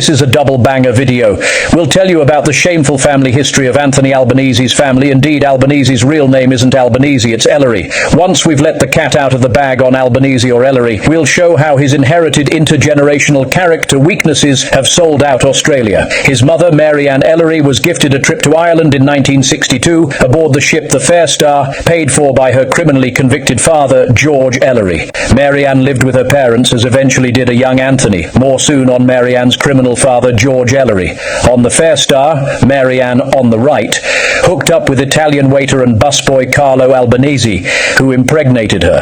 This is a double banger video. We'll tell you about the shameful family history of Anthony Albanese's family. Indeed, Albanese's real name isn't Albanese, it's Ellery. Once we've let the cat out of the bag on Albanese or Ellery, we'll show how his inherited intergenerational character weaknesses have sold out Australia. His mother, Mary Ann Ellery, was gifted a trip to Ireland in 1962 aboard the ship the Fair Star, paid for by her criminally convicted father, George Ellery. Mary Ann lived with her parents, as eventually did a young Anthony. More soon on Mary Ann's criminal father, George Ellery. On the Fair Star, Mary Ann, on the right, hooked up with Italian waiter and busboy Carlo Albanese, who impregnated her.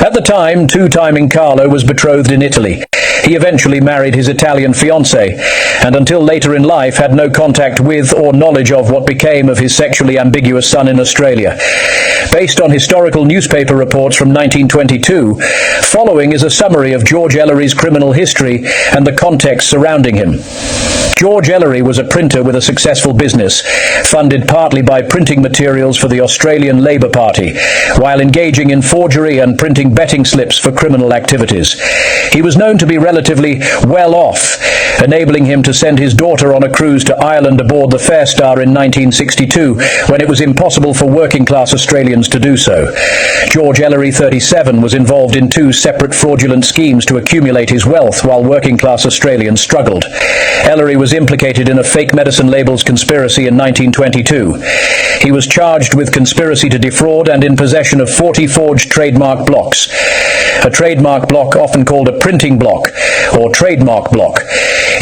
At the time, two-timing Carlo was betrothed in Italy. He eventually married his Italian fiancée, and until later in life had no contact with or knowledge of what became of his sexually ambiguous son in Australia. Based on historical newspaper reports from 1922, following is a summary of George Ellery's criminal history and the context surrounding him. George Ellery was a printer with a successful business, funded partly by printing materials for the Australian Labor Party, while engaging in forgery and printing betting slips for criminal activities. He was known to be relatively well off, enabling him to send his daughter on a cruise to Ireland aboard the Fair Star in 1962, when it was impossible for working-class Australians to do so. George Ellery, 37, was involved in two separate fraudulent schemes to accumulate his wealth while working-class Australians struggled. Ellery was implicated in a fake medicine labels conspiracy in 1922. He was charged with conspiracy to defraud and in possession of 40 forged trademark blocks. A trademark block, often called a printing block or trademark block,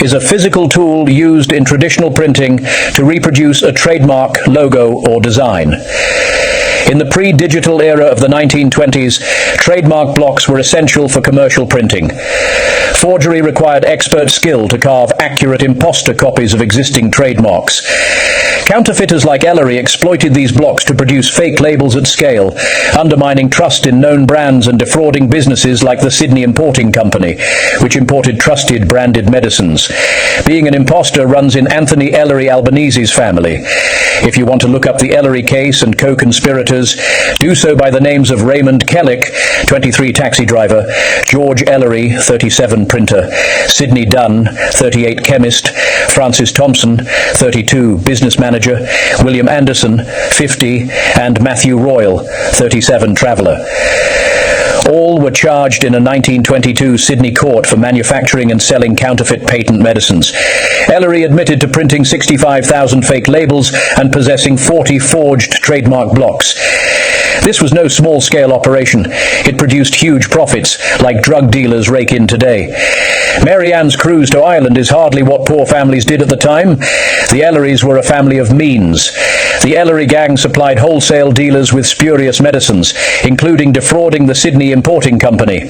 is a physical tool used in traditional printing to reproduce a trademark, logo, or design. In the pre-digital era of the 1920s, trademark blocks were essential for commercial printing. Forgery required expert skill to carve accurate imposter copies of existing trademarks. Counterfeiters like Ellery exploited these blocks to produce fake labels at scale, undermining trust in known brands and defrauding businesses like the Sydney Importing Company, which imported trusted branded medicines. Being an imposter runs in Anthony Ellery Albanese's family. If you want to look up the Ellery case and co-conspirators, do so by the names of Raymond Kellick, 23, taxi driver; George Ellery, 37, printer; Sidney Dunn, 38, chemist; Francis Thompson, 32, business manager; William Anderson, 50, and Matthew Royal, 37, traveller. All were charged in a 1922 Sydney court for manufacturing and selling counterfeit patent medicines. Ellery admitted to printing 65,000 fake labels and possessing 40 forged trademark blocks. This was no small-scale operation. It produced huge profits, like drug dealers rake in today. Mary Ann's cruise to Ireland is hardly what poor families did at the time. The Ellerys were a family of means. The Ellery gang supplied wholesale dealers with spurious medicines, including defrauding the Sydney Importing Company.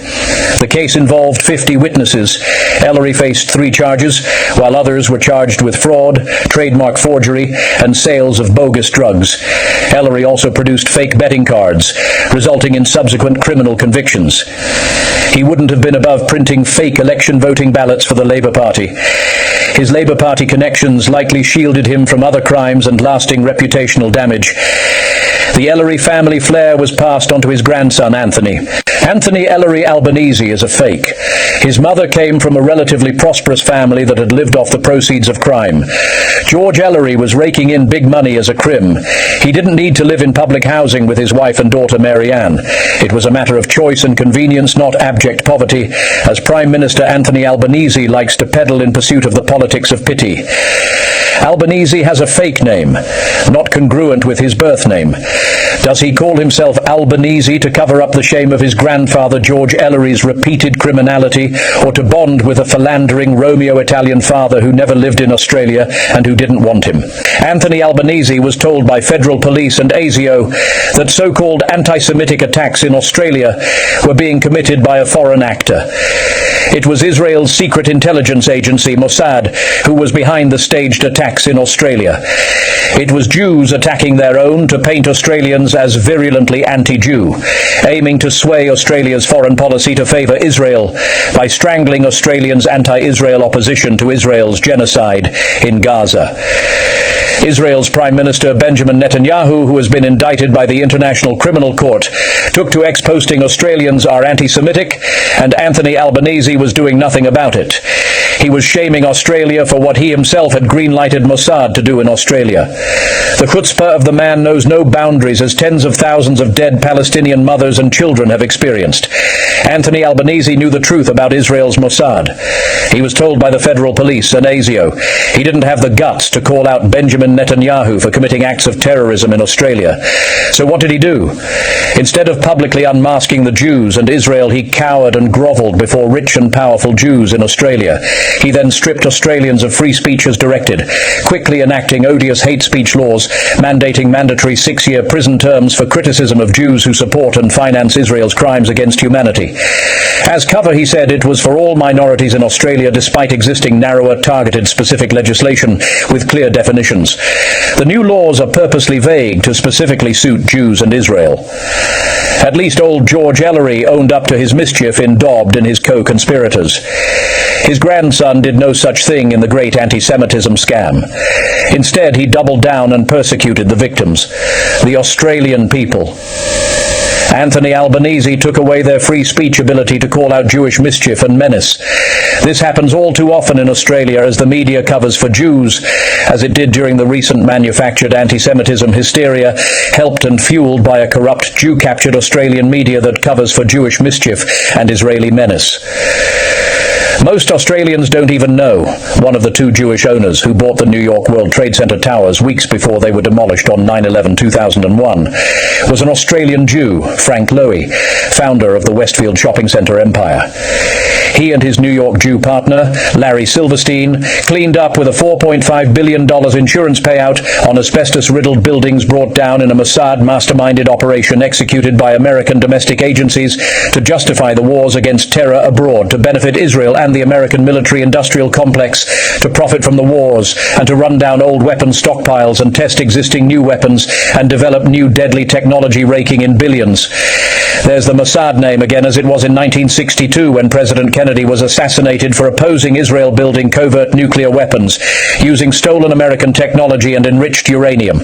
The case involved 50 witnesses. Ellery faced 3 charges, while others were charged with fraud, trademark forgery, and sales of bogus drugs. Ellery also produced fake betting cards, resulting in subsequent criminal convictions. He wouldn't have been above printing fake election voting ballots for the Labor Party. His Labor Party connections likely shielded him from other crimes and lasting reputational damage. The Ellery family flair was passed on to his grandson, Anthony. Anthony Ellery Albanese is a fake. His mother came from a relatively prosperous family that had lived off the proceeds of crime. George Ellery was raking in big money as a crim. He didn't need to live in public housing with his wife and daughter Mary Ann. It was a matter of choice and convenience, not abject poverty, as Prime Minister Anthony Albanese likes to peddle in pursuit of the politics of pity. Albanese has a fake name, not congruent with his birth name. Does he call himself Albanese to cover up the shame of his grandfather George Ellery's repeated criminality, or to bond with a philandering Romeo-Italian father who never lived in Australia and who didn't want him? Anthony Albanese was told by federal police and ASIO that so-called anti-Semitic attacks in Australia were being committed by a foreign actor. It was Israel's secret intelligence agency, Mossad, who was behind the staged attacks in Australia. It was Jews attacking their own to paint Australians as virulently anti-Jew, aiming to sway Australian Australia's foreign policy to favour Israel by strangling Australians' anti-Israel opposition to Israel's genocide in Gaza. Israel's Prime Minister Benjamin Netanyahu, who has been indicted by the International Criminal Court, took to X posting Australians are anti-Semitic, and Anthony Albanese was doing nothing about it. He was shaming Australia for what he himself had green-lighted Mossad to do in Australia. The chutzpah of the man knows no boundaries, as tens of thousands of dead Palestinian mothers and children have experienced. Anthony Albanese knew the truth about Israel's Mossad. He was told by the federal police and ASIO he didn't have the guts to call out Benjamin Netanyahu for committing acts of terrorism in Australia. So what did he do? Instead of publicly unmasking the Jews and Israel, he cowered and grovelled before rich and powerful Jews in Australia. He then stripped Australians of free speech as directed, quickly enacting odious hate speech laws, mandating mandatory 6-year prison terms for criticism of Jews who support and finance Israel's crimes against humanity. As cover, he said it was for all minorities in Australia, despite existing narrower, targeted, specific legislation with clear definitions. The new laws are purposely vague to specifically suit Jews and Israel. At least old George Ellery owned up to his mischief in Dobbed and his co-conspirators. His grandson did no such thing in the great anti-Semitism scam. Instead, he doubled down and persecuted the victims, the Australian people. Anthony Albanese took away their free speech ability to call out Jewish mischief and menace. This happens all too often in Australia as the media covers for Jews, as it did during the recent manufactured anti-Semitism hysteria, helped and fueled by a corrupt Jew-captured Australian media that covers for Jewish mischief and Israeli menace. Most Australians don't even know one of the 2 Jewish owners who bought the New York World Trade Center towers weeks before they were demolished on 9/11/2001 was an Australian Jew, Frank Lowy, founder of the Westfield Shopping Center empire. He and his New York Jew partner, Larry Silverstein, cleaned up with a $4.5 billion insurance payout on asbestos-riddled buildings brought down in a Mossad masterminded operation executed by American domestic agencies to justify the wars against terror abroad, to benefit Israel and the American military-industrial complex, to profit from the wars, and to run down old weapons stockpiles and test existing new weapons and develop new deadly technology raking in billions. There's the Mossad name again, as it was in 1962 when President Kennedy was assassinated for opposing Israel building covert nuclear weapons, using stolen American technology and enriched uranium.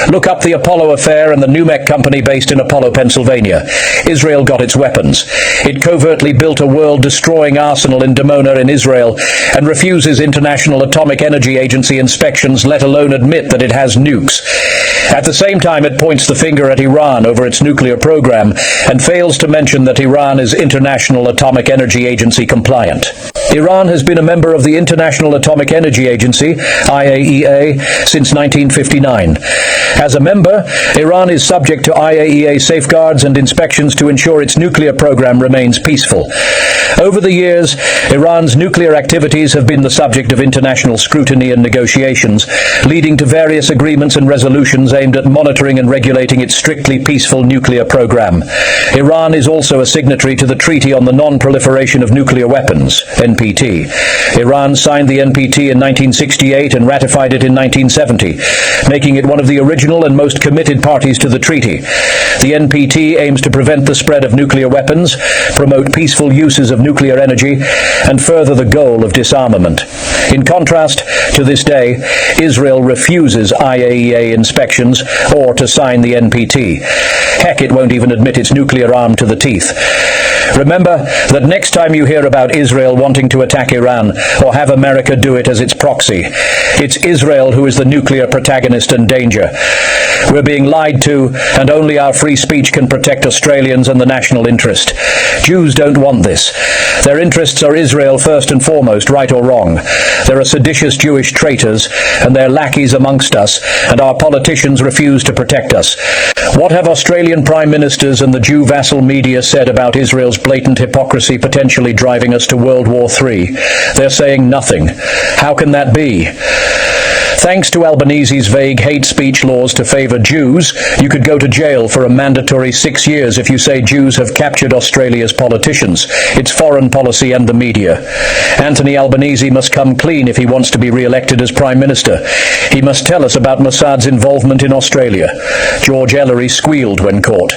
Look up the Apollo affair and the Numec company based in Apollo, Pennsylvania. Israel got its weapons. It covertly built a world-destroying arsenal in Dimona in Israel and refuses International Atomic Energy Agency inspections, let alone admit that it has nukes. At the same time, it points the finger at Iran over its nuclear program and fails to mention that Iran is International Atomic Energy Agency compliant. Iran has been a member of the International Atomic Energy Agency, IAEA, since 1959. As a member, Iran is subject to IAEA safeguards and inspections to ensure its nuclear program remains peaceful. Over the years, Iran's nuclear activities have been the subject of international scrutiny and negotiations, leading to various agreements and resolutions aimed at monitoring and regulating its strictly peaceful nuclear program. Iran is also a signatory to the Treaty on the Non-Proliferation of Nuclear Weapons, NPT. Iran signed the NPT in 1968 and ratified it in 1970, making it one of the original and most committed parties to the treaty. The NPT aims to prevent the spread of nuclear weapons, promote peaceful uses of nuclear energy, and further the goal of disarmament. In contrast, to this day, Israel refuses IAEA inspections or to sign the NPT. Heck, it won't even admit its nuclear arm to the teeth. Remember that next time you hear about Israel wanting to attack Iran or have America do it as its proxy, it's Israel who is the nuclear protagonist and danger. We're being lied to, and only our free speech can protect Australians and the national interest. Jews don't want this. Their interests are Israel first and foremost, right or wrong. There are seditious Jewish traitors, and they're lackeys amongst us, and our politicians refuse to protect us. What have Australian prime ministers and the Jew vassal media said about Israel's blatant hypocrisy potentially driving us to World War III? They're saying nothing. How can that be? Thanks to Albanese's vague hate speech laws to favour Jews, you could go to jail for a mandatory 6 years if you say Jews have captured Australia's politicians, its foreign policy and the media. Anthony Albanese must come clean if he wants to be re-elected as Prime Minister. He must tell us about Mossad's involvement in Australia. George Ellery squealed when caught.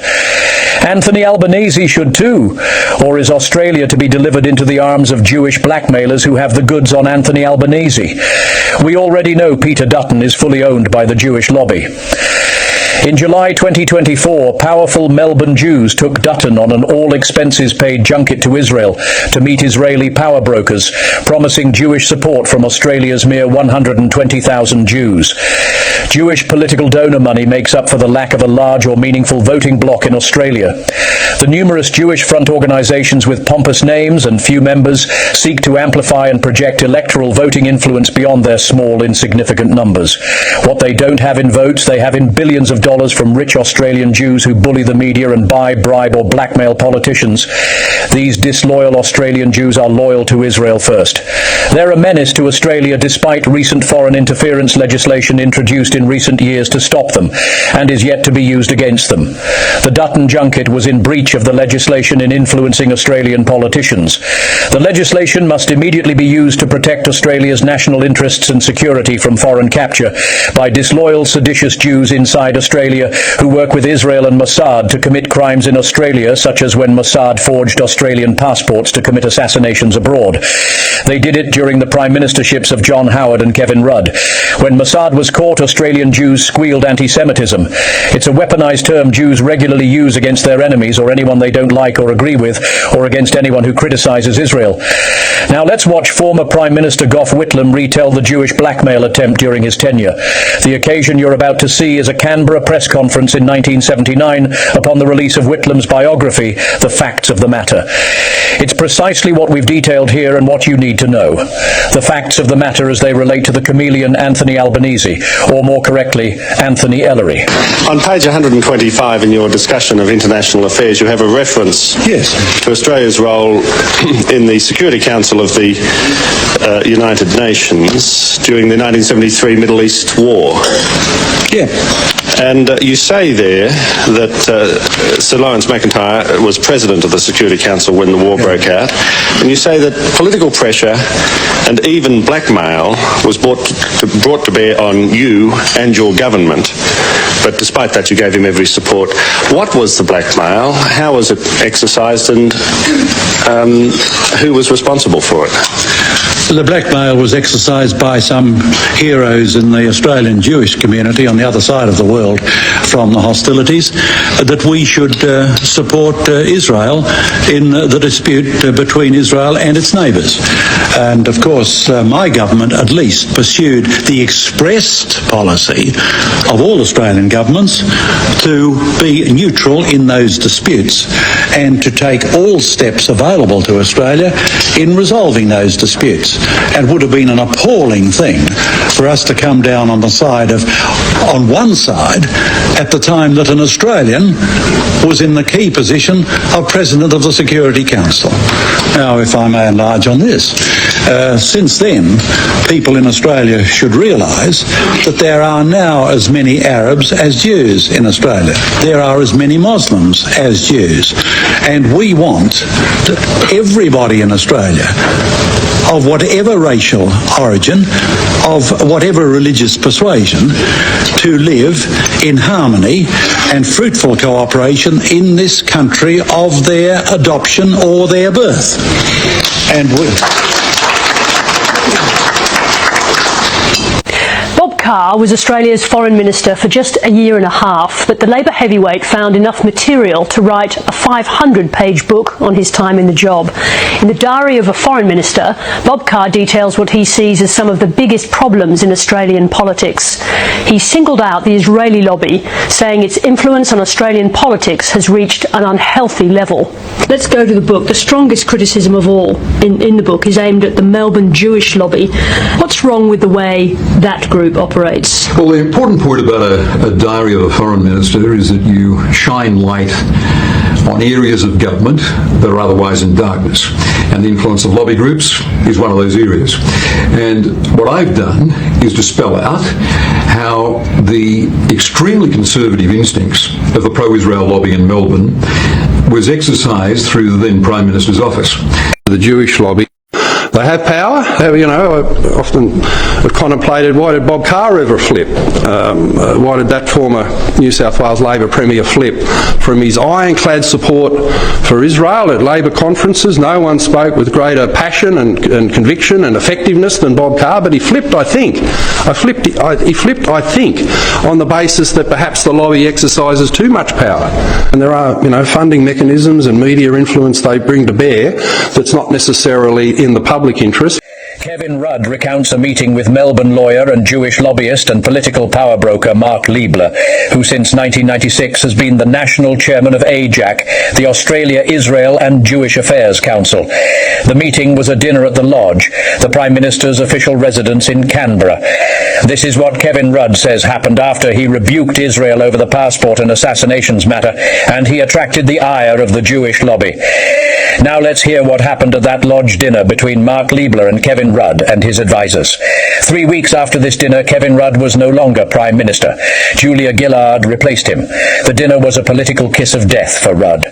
Anthony Albanese should too. Or is Australia to be delivered into the arms of Jewish blackmailers who have the goods on Anthony Albanese? We already know Peter Dutton is fully owned by the Jewish lobby. In July 2024, powerful Melbourne Jews took Dutton on an all-expenses-paid junket to Israel to meet Israeli power brokers, promising Jewish support from Australia's mere 120,000 Jews. Jewish political donor money makes up for the lack of a large or meaningful voting bloc in Australia. The numerous Jewish front organisations with pompous names and few members seek to amplify and project electoral voting influence beyond their small, insignificant numbers. What they don't have in votes, they have in billions of dollars from rich Australian Jews who bully the media and buy, bribe or blackmail politicians. These disloyal Australian Jews are loyal to Israel first. They're a menace to Australia despite recent foreign interference legislation introduced in recent years to stop them, and is yet to be used against them. The Dutton junket was in breach of the legislation in influencing Australian politicians. The legislation must immediately be used to protect Australia's national interests and security from foreign capture by disloyal, seditious Jews inside Australia who work with Israel and Mossad to commit crimes in Australia, such as when Mossad forged Australian passports to commit assassinations abroad. They did it during the prime ministerships of John Howard and Kevin Rudd. When Mossad was caught, Australian Jews squealed anti-Semitism. It's a weaponized term Jews regularly use against their enemies or anyone they don't like or agree with, or against anyone who criticizes Israel. Now let's watch former Prime Minister Gough Whitlam retell the Jewish blackmail attempt during his tenure. The occasion you're about to see is a Canberra press conference in 1979 upon the release of Whitlam's biography, The Facts of the Matter. It's precisely what we've detailed here and what you need to know. The facts of the matter as they relate to the chameleon Anthony Albanese, or more correctly, Anthony Ellery. On page 125 in your discussion of international affairs, you have a reference to Australia's role in the Security Council of the United Nations during the 1973 Middle East War. Yeah. And you say there that Sir Lawrence McIntyre was president of the Security Council when the war broke out. And you say that political pressure and even blackmail was brought to bear on you and your government. But despite that, you gave him every support. What was the blackmail? How was it exercised? And who was responsible for it? The blackmail was exercised by some heroes in the Australian Jewish community on the other side of the world from the hostilities, that we should support Israel in the dispute between Israel and its neighbours. And of course, my government at least pursued the expressed policy of all Australian governments to be neutral in those disputes and to take all steps available to Australia in resolving those disputes. And it would have been an appalling thing for us to come down on the side of, on one side, at the time that an Australian was in the key position of President of the Security Council. Now, if I may enlarge on this, since then, people in Australia should realise that there are now as many Arabs as Jews in Australia. There are as many Muslims as Jews. And we want everybody in Australia, of whatever racial origin, of whatever religious persuasion, to live in harmony and fruitful cooperation in this country of their adoption or their birth. And Bob Carr was Australia's foreign minister for just a year and a half, but the Labor heavyweight found enough material to write a 500-page book on his time in the job. In the Diary of a Foreign Minister, Bob Carr details what he sees as some of the biggest problems in Australian politics. He singled out the Israeli lobby, saying its influence on Australian politics has reached an unhealthy level. Let's go to the book. The strongest criticism of all in the book is aimed at the Melbourne Jewish lobby. What's wrong with the way that group operates? Well, the important point about a Diary of a Foreign Minister is that you shine light on areas of government that are otherwise in darkness. And the influence of lobby groups is one of those areas. And what I've done is to spell out how the extremely conservative instincts of the pro-Israel lobby in Melbourne was exercised through the then Prime Minister's office. The Jewish lobby, they have power. You know, I often contemplated, why did Bob Carr ever flip? Why did that former New South Wales Labor Premier flip? From his ironclad support for Israel at Labor conferences, no one spoke with greater passion and conviction and effectiveness than Bob Carr, but he flipped, I think. He flipped, I think, on the basis that perhaps the lobby exercises too much power. And there are, you know, funding mechanisms and media influence they bring to bear that's not necessarily in the public interest. Kevin Rudd recounts a meeting with Melbourne lawyer and Jewish lobbyist and political power broker Mark Liebler, who since 1996 has been the national chairman of AJAC, the Australia, Israel and Jewish Affairs Council. The meeting was a dinner at the Lodge, the Prime Minister's official residence in Canberra. This is what Kevin Rudd says happened after he rebuked Israel over the passport and assassinations matter, and he attracted the ire of the Jewish lobby. Now let's hear what happened at that Lodge dinner between Mark Liebler and Kevin Rudd and his advisers. 3 weeks after this dinner, Kevin Rudd was no longer Prime Minister. Julia Gillard replaced him. The dinner was a political kiss of death for Rudd.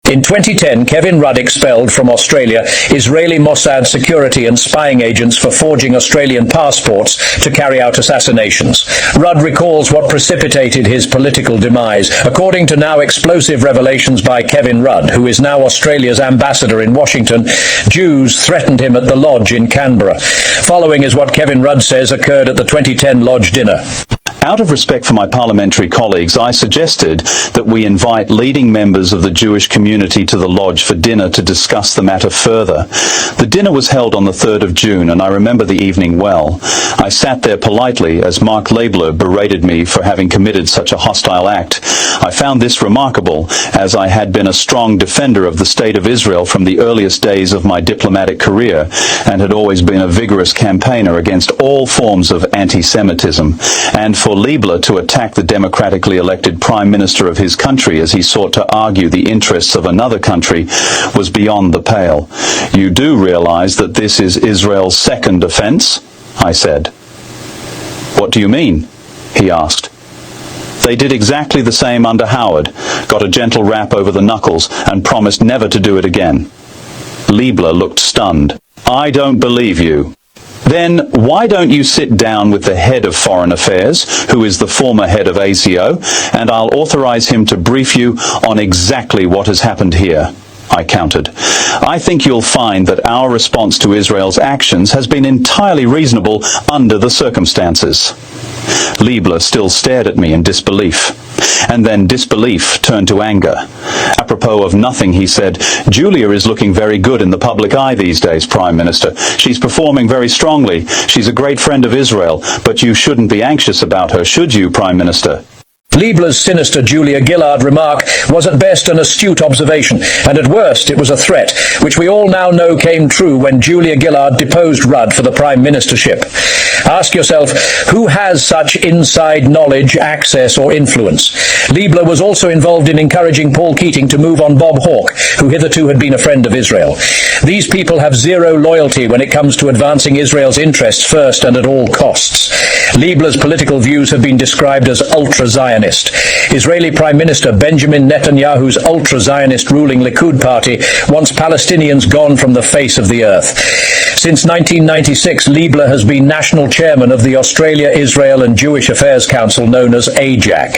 In 2010, Kevin Rudd expelled from Australia Israeli Mossad security and spying agents for forging Australian passports to carry out assassinations. Rudd recalls what precipitated his political demise. According to now explosive revelations by Kevin Rudd, who is now Australia's ambassador in Washington, Jews threatened him at the Lodge in Canberra. Following is what Kevin Rudd says occurred at the 2010 Lodge dinner. Out of respect for my parliamentary colleagues, I suggested that we invite leading members of the Jewish community to the Lodge for dinner to discuss the matter further. The dinner was held on the 3rd of June, and I remember the evening well. I sat there politely as Mark Liebler berated me for having committed such a hostile act. I found this remarkable, as I had been a strong defender of the State of Israel from the earliest days of my diplomatic career, and had always been a vigorous campaigner against all forms of anti-Semitism, and for Liebler to attack the democratically elected Prime Minister of his country as he sought to argue the interests of another country was beyond the pale. You do realize that this is Israel's second offense? I said. What do you mean? He asked. They did exactly the same under Howard, got a gentle rap over the knuckles, and promised never to do it again. Liebler looked stunned. I don't believe you. Then why don't you sit down with the head of Foreign Affairs, who is the former head of ASIO, and I'll authorize him to brief you on exactly what has happened here. I countered. I think you'll find that our response to Israel's actions has been entirely reasonable under the circumstances. Liebler still stared at me in disbelief. And then disbelief turned to anger. Apropos of nothing, he said, Julia is looking very good in the public eye these days, Prime Minister. She's performing very strongly. She's a great friend of Israel, but you shouldn't be anxious about her, should you, Prime Minister? Liebler's sinister Julia Gillard remark was at best an astute observation, and at worst it was a threat, which we all now know came true when Julia Gillard deposed Rudd for the Prime Ministership. Ask yourself, who has such inside knowledge, access or influence? Liebler was also involved in encouraging Paul Keating to move on Bob Hawke, who hitherto had been a friend of Israel. These people have zero loyalty when it comes to advancing Israel's interests first and at all costs. Liebler's political views have been described as ultra-Zionist. Israeli Prime Minister Benjamin Netanyahu's ultra-Zionist ruling Likud party wants Palestinians gone from the face of the earth. Since 1996, Liebler has been national chairman of the Australia, Israel and Jewish Affairs Council known as AJAC.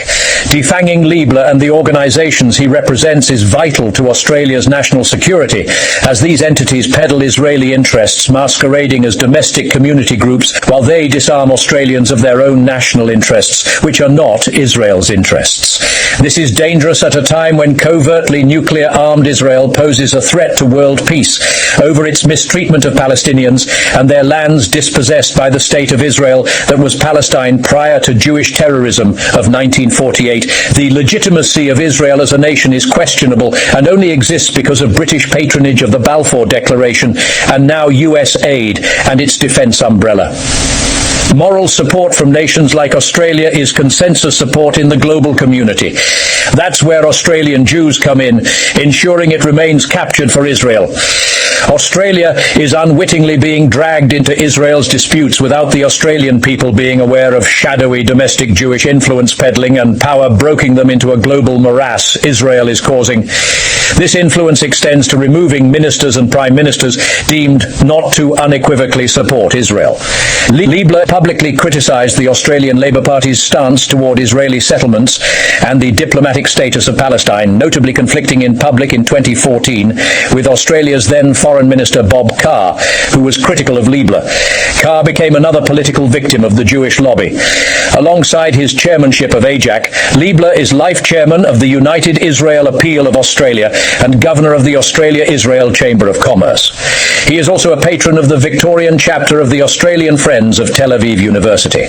Defanging Liebler and the organisations he represents is vital to Australia's national security, as these entities peddle Israeli interests masquerading as domestic community groups while they disarm Australians of their own national interests, which are not Israel's interests. This is dangerous at a time when covertly nuclear-armed Israel poses a threat to world peace over its mistreatment of Palestinians and their lands dispossessed by the State of Israel that was Palestine prior to Jewish terrorism of 1948. The legitimacy of Israel as a nation is questionable and only exists because of British patronage of the Balfour Declaration and now US aid and its defence umbrella. Moral support from nations like Australia is consensus support in the global community. That's where Australian Jews come in, ensuring it remains captured for Israel. Australia is unwittingly being dragged into Israel's disputes without the Australian people being aware of shadowy domestic Jewish influence peddling and power broking them into a global morass Israel is causing. This influence extends to removing ministers and prime ministers deemed not to unequivocally support Israel. Liebler publicly criticised the Australian Labour Party's stance toward Israeli settlements and the diplomatic status of Palestine, notably conflicting in public in 2014 with Australia's then Foreign Minister Bob Carr, who was critical of Liebler. Carr became another political victim of the Jewish lobby. Alongside his chairmanship of AJAC, Liebler is life chairman of the United Israel Appeal of Australia and governor of the Australia-Israel Chamber of Commerce. He is also a patron of the Victorian chapter of the Australian Friends of Tel Aviv University.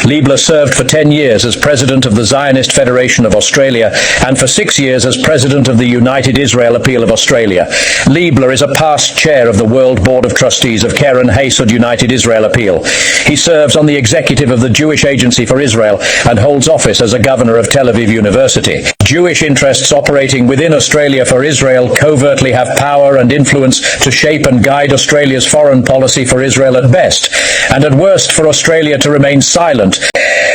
Liebler served for 10 years as president of the Zionist Federation of Australia and for 6 years as president of the United Israel Appeal of Australia. Liebler is a past chair of the World Board of Trustees of Keren Hayesud United Israel Appeal. He serves on the executive of the Jewish Agency for Israel and holds office as a governor of Tel Aviv University. Jewish interests operating within Australia for Israel covertly have power and influence to shape and guide Australia's foreign policy for Israel at best, and at worst for Australia to remain silent.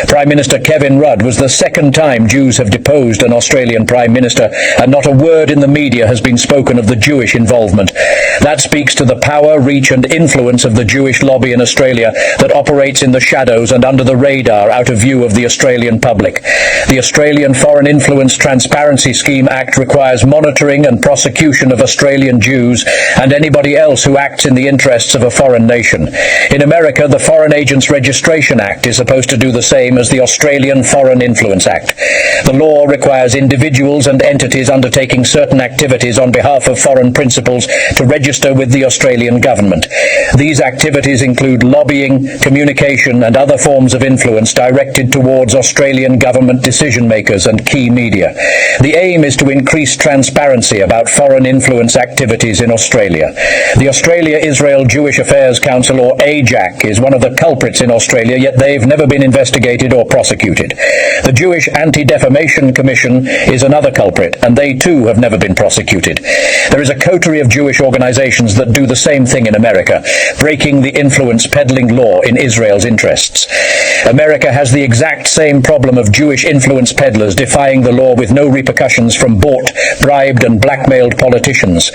Prime Minister Kevin Rudd was the second time Jews have deposed an Australian Prime Minister, and not a word in the media has been spoken of the Jewish involvement. That speaks to the power, reach and influence of the Jewish lobby in Australia that operates in the shadows and under the radar out of view of the Australian public. The Australian Foreign Influence Transparency Scheme Act requires monitoring and prosecution of Australian Jews and anybody else who acts in the interests of a foreign nation. In America, the Foreign Agents Registration Act is supposed to do the same as the Australian Foreign Influence Act. The law requires individuals and entities undertaking certain activities on behalf of foreign principals to register with the Australian government. These activities include lobbying, communication and other forms of influence directed towards Australian government decision makers and key media. The aim is to increase transparency about foreign influence activities in Australia. The Australia-Israel Jewish Affairs Council, or AJAC, is one of the culprits in Australia, yet they've never been investigated or prosecuted. The Jewish Anti-Defamation Commission is another culprit, and they too have never been prosecuted. There is a coterie of Jewish organizations that do the same thing in America, breaking the influence peddling law in Israel's interests. America has the exact same problem of Jewish influence peddlers defying the law with no repercussions from bought, bribed and blackmailed politicians.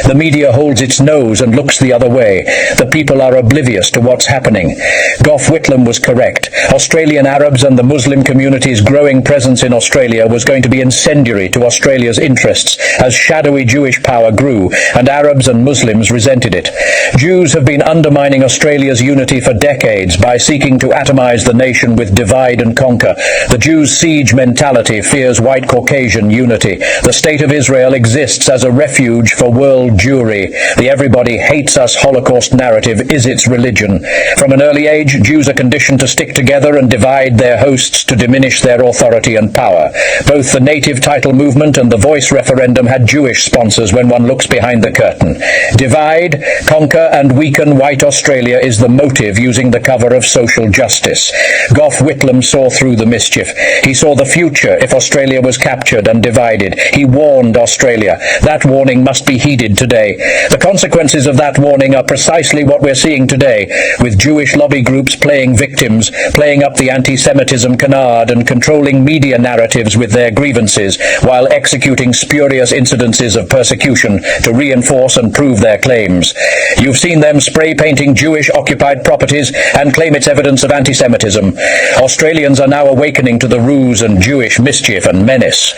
The media holds its nose and looks the other way. The people are oblivious to what's happening. Gough Whitlam was correct. Australian Arabs and the Muslim community's growing presence in Australia was going to be incendiary to Australia's interests as shadowy Jewish power grew and Arabs and Muslims resented it. Jews have been undermining Australia's unity for decades by seeking to atomize the nation with divide and conquer. The Jews' siege mentality fears white Caucasian unity. The State of Israel exists as a refuge for world Jewry. The everybody hates us Holocaust narrative is its religion. From an early age, Jews are conditioned to stick together and divide their hosts to diminish their authority and power. Both the native title movement and the voice referendum had Jewish sponsors when one looks behind the curtain. Divide, conquer and weaken white Australia is the motive using the cover of social justice. Gough Whitlam saw through the mischief. He saw the future if Australia was captured and divided. He warned Australia. That warning must be heeded today. The consequences of that warning are precisely what we're seeing today, with Jewish lobby groups playing victims, playing up the anti-Semitism canard and controlling media narratives with their grievances, while executing spurious incidences of persecution to reinforce and prove their claims. You've seen them spray painting Jewish occupied properties and claim it's evidence of anti-Semitism. Australians are now awakening to the ruse and Jewish mischief and menace.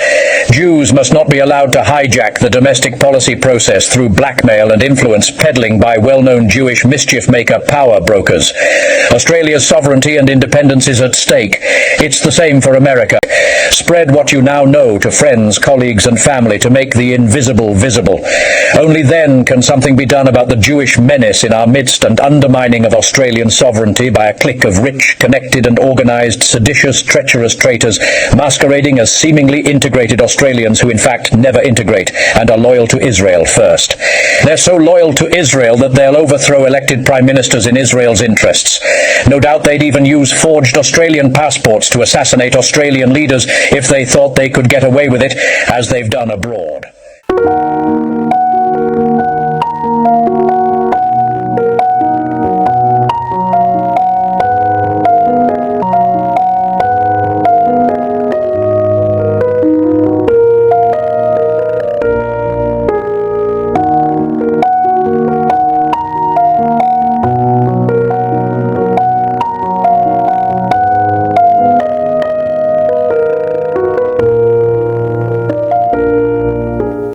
Jews must not be allowed to hijack the domestic policy process through blackmail and influence peddling by well-known Jewish mischief-maker power brokers. Australia's sovereignty and independence is at stake. It's the same for America. Spread what you now know to friends, colleagues and family to make the invisible visible. Only then can something be done about the Jewish menace in our midst and undermining of Australian sovereignty by a clique of rich, connected and organised, seditious, treacherous traitors masquerading as seemingly integrated Australians who in fact never integrate and are loyal to Israel first. They're so loyal to Israel that they'll overthrow elected prime ministers in Israel's interests. No doubt they'd even use forged Australian passports to assassinate Australian leaders if they thought they could get away with it, as they've done abroad.